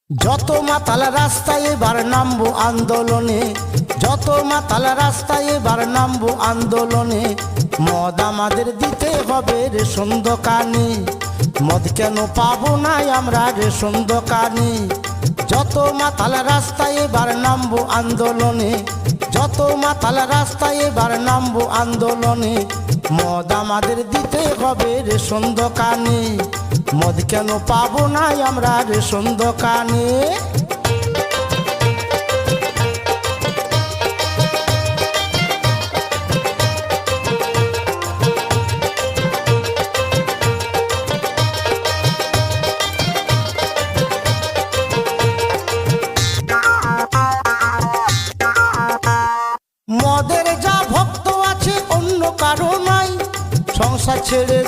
যত মাতাল রাস্তায় এবার নামবো আন্দোলনে, যত মাতাল রাস্তায় এবার নামবো আন্দোলনে। মদ আমাদের দিতে হবে রেশন দোকানে, মদ কেন পাবো না আমরা রেশন দোকানে। যত মাতাল রাস্তায় এবার নামবো আন্দোলনে, যত মাতাল রাস্তায় এবার নামবো আন্দোলনে। মদ আমাদের দিতে হবে রেশন দোকানে, মদ কেন পাবো না আমরা রেশন দোকানে। মদের যা ভক্ত আছে অন্য কারো নাই, সংসার ছেড়ে